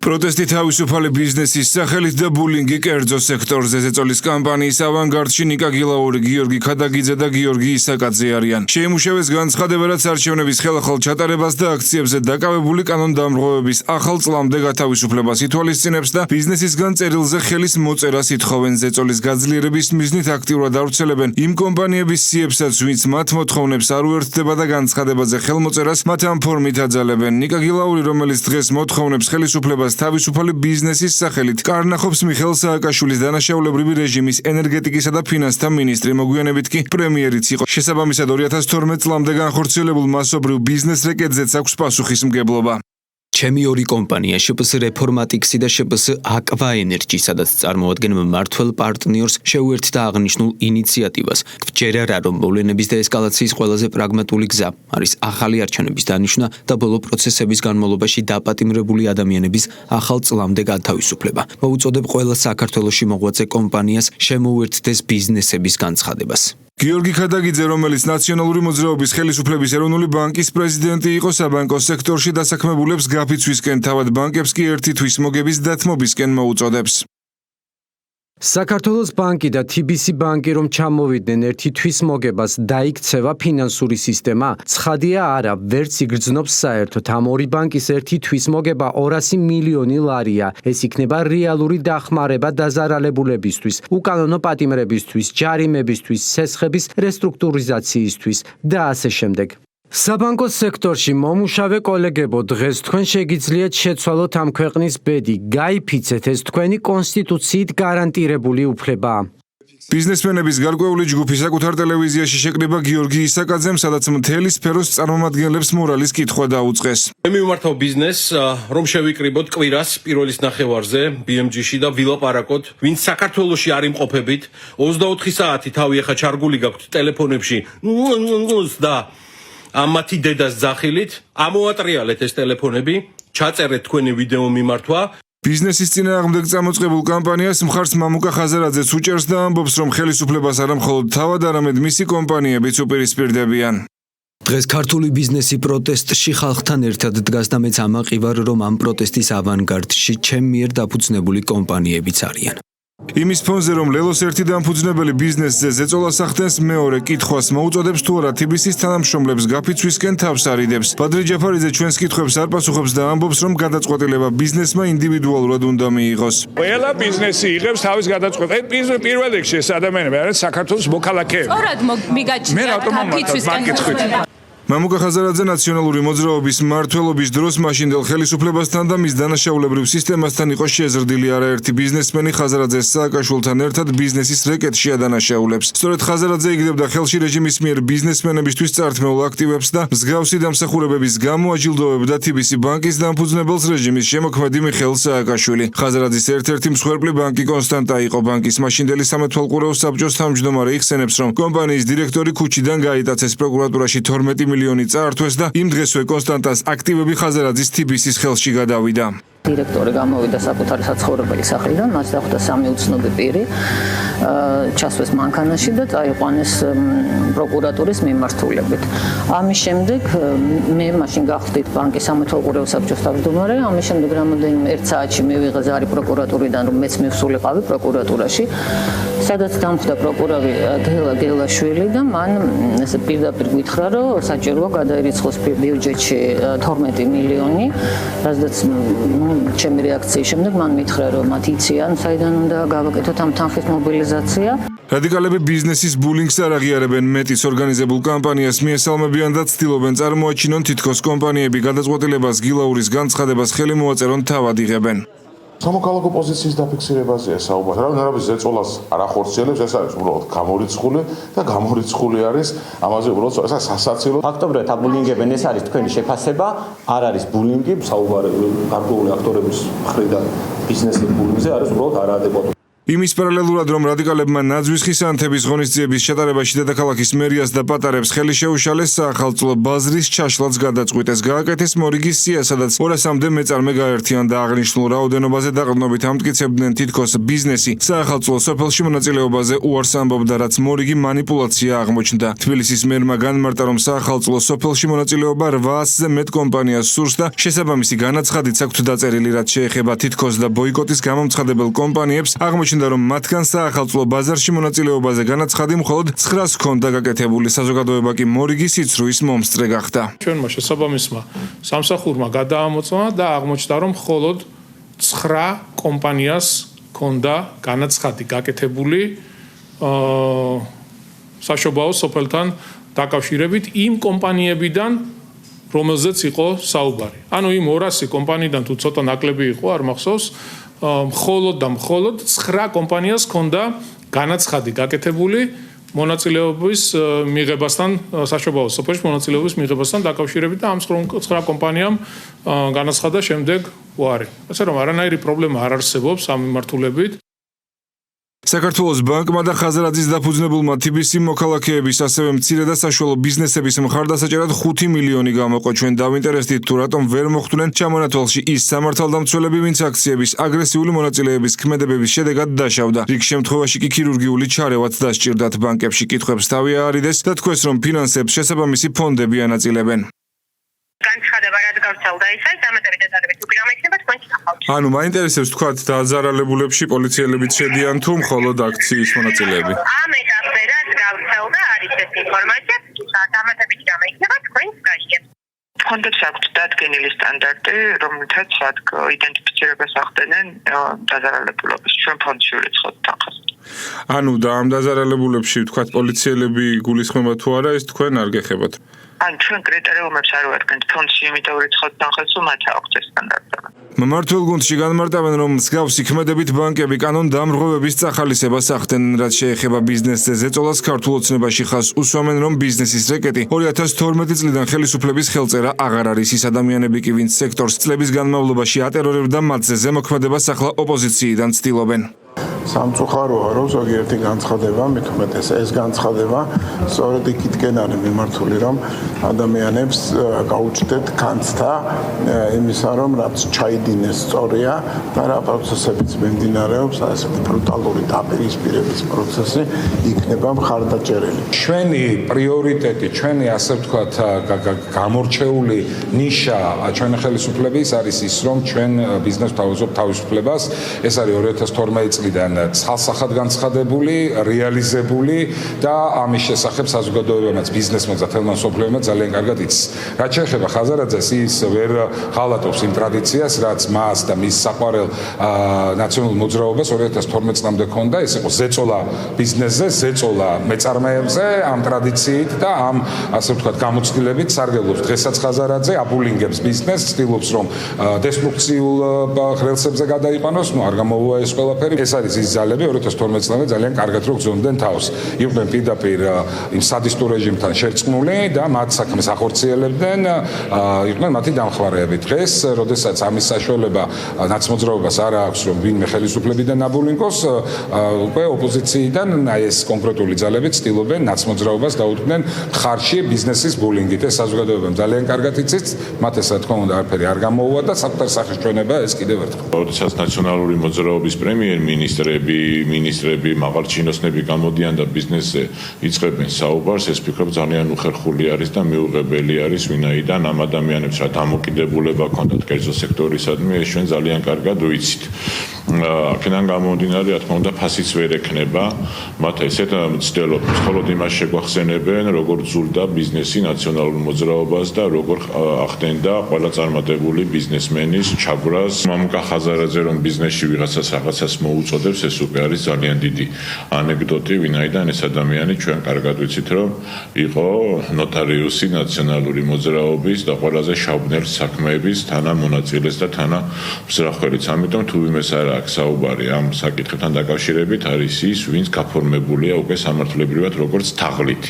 პროტესტი თავისუფალი ბიზნესის სახელით და ბულინგი კერძო სექტორზე ზეწოლის კამპანიის ავანგარდში ნიკა გილაური, გიორგი ქადაგიძე და გიორგი ისაკაძე არიან. შეიმუშავეს განცხადება, რაც არჩევნების ხელახალ ჩატარებას და აქციებზე დაკავებული კანონდამრღვევების ახალ წლამდე გათავისუფლებას ითვალისწინებს და ბიზნესისგან წერილზე ხელის მოწერას ითხოვენ. ზეწოლის გაძლიერების მიზნით აქტიურად ავრცელებენ იმ კომპანიების სიებსაც, ვინც მათ მოთხოვნებს არ უერთდება და განცხადებაზე ხელმოწერას მათ ამ ფორმით აძალებენ. ნიკა გილაური, რომელიც დღეს მოთხოვნებს ხელისუფლებას თავისუფალი ბიზნესის სახელით, კარნახობს მიხეილ სააკაშვილის დანაშაულებრივი რეჟიმის ენერგეტიკისა და ფინანსთა მინისტრი, მოგვიანებით კი პრემიერიც იყო. შესაბამისად 2012 წლამდე განხორციელებულ მასობრივ ბიზნეს რეკეტზეც აქვს პასუხისმგებლობა. ჩემი ორი კომპანია შპს რეფორმატიქსი და შპს აკვა ენერჯი, სადაც წარმოადგენ მმართველ პარტნიორს, შეუერთდა აღნიშნულ ინიციატივას. გვჯერა რა, რომ მოვლენების დეესკალაციის ყველაზე პრაგმატული გზა არის ახალი არჩევნების დანიშვნა და ბოლო პროცესების განმავლობაში დაპატიმრებული ადამიანების ახალ წლამდე გათავისუფლება. მოუწოდებ ყველა საქართველოში მოღვაწე კომპანიას შემოუერთდეს ბიზნესების განცხადებას. გიორგი ქადაგიძე, რომელიც ნაციონალური მოძრაობის ხელისუფლების ეროვნული ბანკის პრეზიდენტი იყო, საბანკო სექტორში დასაქმებულებს გაფიცვისკენ, თავად ბანკებს კი ერთი თვის მოგების დათმობისკენ მოუწოდებს. საქართველოს ბანკი და TBC ბანკი რომ ჩამოვიდნენ ერთი თვის მოგებას, დაიქცევა ფინანსური სისტემა? ცხადია არა, ვერც იგრძნობს საერთოდ. ამ ორი ბანკის ერთი თვის მოგება 200 მილიონი ლარია. ეს იქნება რეალური დახმარება დაზარალებულებისთვის, უკანონო პატიმრებისთვის, ჯარიმებისთვის, სესხების რესტრუქტურიზაციისთვის და ასე შემდეგ. საბანკო სექტორში მომუშავე კოლეგებო, დღეს თქვენ შეგიძლიათ შეცვალოთ ამ ქვეყნის ბედი, გაიფიცეთ, ეს თქვენი კონსტიტუციით გარანტირებული უფლება. ბიზნესმენების გარკვეული ჯგუფი საკუთარ ტელევიზიაში შეკრიბა გიორგი ისაკაძემ, სადაც მთელი სფეროს წარმომადგენლებს მორალის კითხვა დაუწყეს. მე მივმართავ ბიზნესს, რომ შევიკრიბოთ კვირას პირველის ნახევარზე BMG-ში და ვილაპარაკოთ, ვინც საქართველოში არ იმყოფებით, 24 საათი თავი ახლა ჩარგული გაქვთ ტელეფონებში და ამათი დედას ძახილით, ამოატრიალეთ ეს ტელეფონები, ჩაწერეთ თქვენი ვიდეო მიმართვა. ბიზნესის წინააღმდეგ წამოწყებულ კამპანიას მხარს მამუკა ხაზარაძეც უჭერს და ამბობს, რომ ხელისუფლებას არა მხოლოდ თავად, არამედ მისი კომპანიებიც უპირისპირდებიან. დღეს ქართული ბიზნესი პროტესტში ხალხთან ერთად დგას და მეც ამაყივარ, რომ ამ პროტესტის ავანგარდში ჩემ მიერ დაფუძნებული კომპანიებიც არიან. იმის ფონზე, რომ ლელოს ერთი დამფუძნებელი ბიზნესზე ზეწოლას ახდენს, მეორე კითხვას მოუწოდებს თუ არა TBC-ის თანამშრომლებს გაფიცვისკენ თავს არიდებს. ბადრი ჯაფარიძე ჩვენს კითხვებს არ პასუხობს და ამბობს, რომ გადაწყვეტილება ბიზნესმა ინდივიდუალურად უნდა მიიღოს. ყველა ბიზნესი იღებს თავის გადაწყვეტილებას. პირველ რიგში ეს ადამიანები არიან საქართველოს მოქალაქეები. სწორად მიგაჩნია გაფიცვისკენ. მამუკა ხაზარაძე ნაციონალური მოძრაობის მმართველობის დროს მაშინდელ ხელისუფლებასთან და მის დანაშაულებრივ სისტემასთან იყო შეზრდილი არაერთი ბიზნესმენი. ხაზარაძეს სააკაშვილთან ერთად ბიზნესის რეკეტში ადანაშაულებს. სწორედ ხაზარაძე იგდებდა ხელში რეჟიმის მიერ ბიზნესმენებისთვის წართმეულ აქტივებს და მსგავსი დამსახურებების გამო აჯილდოვებდა TBC ბანკის დამფუძნებელს, რეჟიმის შემოქმედი მიხეილ სააკაშვილი. ხაზარაძის ერთ-ერთი მსხვერპლი ბანკი კონსტანტა იყო. ბანკის მაშინდელი სამეთვალყურეო საბჭოს თავმჯდომარე იხსენებს, რომ კომპანიის დირექტორი ქუჩიდან გაიტაცეს, პროკურატურაში 12 მილიონი წაართვეს და იმ დღესვე კონსტანტას აქტივები ხაზარაძის TBC-ის ხელში გადავიდა. დირექტორი გამოვიდა საკუთარი საცხოვრებელი სახლიდან, მას დახვდა სამი უცნობი პირი, ჩასვეს მანქანაში და წაიყვანეს პროკურატურის მიმართულებით. ამის შემდეგ მე მაშინ გავხდით ბანკის სამეთვალყურეო საბჭოს თავმჯდომარე, ამის შემდეგ რამოდენიმე 1 საათში მივიღე ზარი პროკურატურიდან, რომ მეც მივსულიყავი პროკურატურაში, სადაც დამხვდა პროკურორი გელაშვილი და მან ესე პირდაპირ გითხრა, რომ საჭიროა გადაირიცხოს ბიუჯეტში 12 მილიონი, რადგან ჩემი რეაქციის შემდეგ მან მითხრა, რომ მათ იციან, საიდან უნდა გავაკეთოთ ამ თანხის მობილიზაცია. რადიკალები ბიზნესის ბულინგს არ აღიარებენ. მეტის ორგანიზებულ კამპანიას მიესალმებიან და ცდილობენ წარმოაჩინონ, თითქოს კომპანიები გადაწყვეტილებას გილაურის განცხადებას ხელი მოაწერონ, თავად იღებენ. სამოქალაქო პოზიციის დაფიქსირებაზეა საუბარი. რაvis ზეწოლას არ ახორციელებს, ეს არის უბრალოდ გამორიცხული და გამორიცხული არის ამაზე უბრალოდ ეს სასაცილო. ფაქტობრივად აბულინგებენ, ეს არის თქვენი შეფასება, არ არის ბულინგი, საუბარი გარკვეული აქტორების მხრიდან ბიზნესის ბულინგზე არის უბრალოდ არაადეკვატური. იმის პარალელურად, რომ რადიკალებმა ნაძვის ხისანთების ღონისძიების ჩატარებაში დედაქალაქის მერიას და პატარებს ხელი შეუშალეს, საახალწლო ბაზრის ჩაშლაც გადაწყვიტეს. გააკეთეს მორიგის სია, სადაც 200-მდე მეწარმე გაერთიან და აღნიშნულ რაოდენობაზე დაყრდნობით ამტკიცებდნენ თითქოს ბიზნესი საახალწლო სოფელში მონაწილეობაზე უარს ამბობდა, რაც მორიგი манипуляცია აღმოჩნდა. თბილისის მერმა განმარტა, რომ საახალწლო სოფელში მონაწილეობა 800-ზე მეტ კომპანიას სურს და შესაბამისი განაცხადიც აქვთ დაწერილი, რაც შეეხება თითქოს და ბოიკოტის გამომცხადებელ კომპანიებს. აღმოჩნდა, რომ მათგან საახალწლო ბაზარში მონაწილეობაზე განაცხადი მხოლოდ 900 ჰქონდა გაკეთებული. საზოგადოება კი მორიგის სიცრუის მომსწრე გახდა. ჩვენმა შესაბამისმა სამსახურმა გადაამოწმა და აღმოჩნდა, რომ მხოლოდ 9 კომპანიას ჰქონდა განაცხადი გაკეთებული საშობაო სოფელთან დაკავშირებით იმ კომპანიებიდან, რომელზეც იყო საუბარი. ანუ იმ 200 კომპანიიდან თუ ცოტა ნაკლები იყო, არ მახსოვს, მხოლოდ 9 კომპანიას ჰქონდა განაცხადი გაკეთებული მონაწილეობის მიღებასთან, საშობაო სოფელში მონაწილეობის მიღებასთან დაკავშირებით და ამ 9 კომპანიამ განაცხადა შემდეგ უარი. ასე რომ არანაირი პრობლემა არ არსებობს ამ მიმართულებით. საქართველოს ბანკმა და ხაზარაძის დაფუძნებულმა TBC მოქალაქეების, ასევე მცირე და საშუალო ბიზნესების მხარდასაჭერად 5 მილიონი გამოყო. ჩვენ დავინტერესდით თუ რატომ ვერ მოხვდნენ ჩამონათვალში ის სამართალდამცველები, ვინც აქციების აგრესიული მონაწილეების ქმედებების შედეგად დაშავდა. რიგ შემთხვევაში კი ქირურგიული ჩარევაც დასჭირდათ. ბანკებში კითხვებს თავი აარიდეს და თქვეს, რომ ფინანსებს შესაბამისი ფონდები ანაწილებენ. განცხადება რაც გავრცელდა ის არის დამატებით დეტალებით თუ პირამ ექნება თქვენ შეხავთ. ანუ მაინტერესებს თქვათ დაზარალებულებში პოლიციელებიც შედიან თუ მხოლოდ აქციის მონაწილეები. ამ ეტაპზე რაც გავრცელდა არის ეს ინფორმაცია, დამატებით რამ ექნება თქვენ გაიგებთ. ფონდებს აქვთ დადგენილი სტანდარტი, რომლითაც იდენტიფიცირებას ახდენენ დაზარალებულობის. ჩვენ ფონდში ვირიცხავთ თანხას. ანუ და ამ დაზარალებულებში თქვათ პოლიციელები გულისხმობა თუ არა, ეს თქვენ არ გეხებათ. ან ჩვენ კრიტერიუმებს არ ვადგენთ ფონდში, იმიტომ ვირიცხავთ თანხას, რომ მათ აქვთ ეს სტანდარტები. მმართველ გუნდში განმარტავენ, რომ მსგავსი ქმედებით ბანკები კანონდამრღვევების წახალისებას ახდენენ, რაც შეეხება ბიზნესზე ზეწოლას. ქართულ ოცნებაში ხაზს უსვამენ, რომ ბიზნესის რეკეტი 2012 წლიდან ხელისუფლების ხელწერა აღარ არის. ის ადამიანები კი, ვინც სექტორს წლების განმავლობაში ატერორებდა, მათზე ზემოქმედებას ახლა ოპოზიციიდან ცდილობენ. სამწუხაროა, რომ ზოგიერთი განცხადება, მით უმეტეს ეს განცხადება, სწორედ იქითკენ არის მიმართული, რომ ადამიანებს გაუჩნდეთ განცდა იმისა, რომ რაც ჩაიდინეს სწორია და რა პროცესებიც მიმდინარეობს, ასეთი ბრუტალური დაპირისპირების პროცესი იქნება მხარდაჭერილი. ჩვენი პრიორიტეტი, ჩვენი ასე ვთქვათ, გამორჩეული ნიშა ჩვენი ხელისუფლების არის ის, რომ ჩვენ ბიზნესს თავაზობთ თავისუფლებას. ეს არის 2012 წლიდან ცალსახად განცხადებული, რეალიზებული და ამის შესახებ საზოგადოებამაც, ბიზნესმაც და თელმა სოფლიომაც ძალიან კარგად იცის. რაც შეეხება ხაზარაძეს, ის ვერ ღალატობს იმ ტრადიციას, რაც მას და მის საყვარელ ნაციონალურ მოძრაობას 2012 წლამდე ჰქონდა. ეს იყო ზეწოლა ბიზნესზე, ზეწოლა მეწარმეებზე, ამ ტრადიციით და ამ ასე ვთქვათ გამოცდილებით სარგებლობს. დღესაც ხაზარაძე აბულინგებს ბიზნესს, ცდილობს რომ დესტრუქციულ ღრელსებზე გადაიყვანოს, არ გამოუვა ეს ყველაფერი. ეს არის ის ძალები 2012 წლამდე ძალიან კარგად რო გზნობდნენ თავს. იყვნენ პირდაპირ იმ სადისტურ რეჟიმთან შერწყმული და მათ საქმეს ახორციელებდნენ, იყვნენ მათი დამხმარეები. დღეს, როდესაც ამის საშუალება ნაცმოძრაობას არ აქვს, რომ ვინმე ხელისუფლებიდან აბულინგოს, უკვე ოპოზიციიდან აი ეს კონკრეტული ძალები ცდილობენ ნაცმოძრაობას დაუდგნენ ხარში ბიზნესის ბულინგით. ეს საზოგადოებამ ძალიან კარგად იცის, მათ ეს რა თქმა უნდა არაფერი არ გამოუვა და საკუთარ სახეს ჩვენება ეს კიდევ ერთხელ. როდესაც ნაციონალური მოძრაობის პრემიერ-მინისტრები, მაღალჩინოსნები გამოდიან და ბიზნესზე იწყებენ საუბარს, ეს ფიქრობ ძალიან უხერხული არის და მიუღებელი არის, ვინაიდან ამ ადამიანებს რა დამოკიდებულება ჰქონდათ კერძო სექტორისადმი, ეს ჩვენ ძალიან კარგად ვიცით. აქედან გამომდინარე, რა თქმა უნდა, ფასიც ვერ ექნება, მათ ესეთ მცდელობას მხოლოდ იმას შეგვახსენებენ, როგორ ძულდა ბიზნესი ნაციონალურ მოძრაობას და როგორ ახდენდა ყველა წარმატებული ბიზნესმენის ჩაგვრას. მამუკა ხაზარაძე რომ ბიზნესში ვიღაცას რაღაცას მოუწოდებს, ეს უკვე არის ძალიან დიდი ანეკდოტი, ვინაიდან ეს ადამიანი ჩვენ კარგად ვიცით, რომ იყო ნოტარიუსი ნაციონალური მოძრაობის და ყველაზე შავბნელ საქმეების თანამონაწილეს და თანამსწრაფველიც. ამიტომ თუ ვიმეს არ აქვს საუბარი ამ საკითხებთან დაკავშირებით, არის ის, ვინც გაფორმებულია უკვე სამართლებრივად როგორც თაღლითი.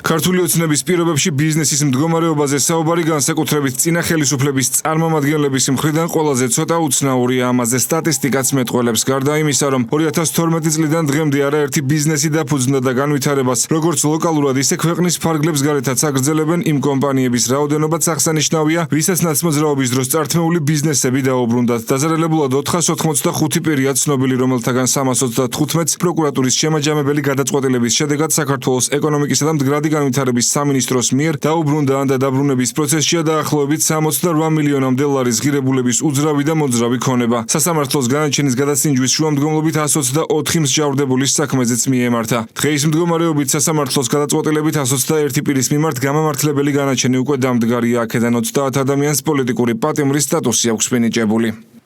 ქართული ოცნების პირობებში ბიზნესის მდგომარეობაზე საუბარი განსაკუთრებით წინა ხელისუფლების წარმომადგენლების მხრიდან ყველაზე ცოტა უცნაურია. ამაზე სტატისტიკაც მეტყველებს. გარდა იმისა, რომ 2012 წლიდან დღემდე არაერთი ბიზნესი დაფუძნდა და განვითარებას როგორც ლოკალურად, ისე ქვეყნის ფარგლებს გარეთაც აგრძელებენ იმ კომპანიების რაოდენობაც აღსანიშნავია, ვისაც ნაცმოძრაობის დროს წართმეული ბიზნესები დაუბრუნდათ. დაზარალებულად 485 პირია ცნობილი, რომელთაგან 335-ს პროკურატურის შემაჯამებელი გადაწყვეტილების შედეგად საქართველოს ეკონომიკისა და მდგრადი განვითარების სამინისტროს მიერ დაუბრუნდა ან და დაბრუნების პროცესშია დაახლოებით 68 მილიონამდე ლარის ღირებულების უძრავი და მოძრავი ქონება. სასამართლოს განაჩენის გადასინჯვის შუამდგომლობით 124 მსჯავრდებულის საქმეზეც მიემართა. დღეის მდგომარეობით სასამართლოს გადაწყვეტილებით 121 პირის მიმართ გამამართლებელი განაჩენი უკვე დამდგარია. აქედან 30 ადამიანს პოლიტიკური პატიმრის სტატუსი აქვს მინიჭებული.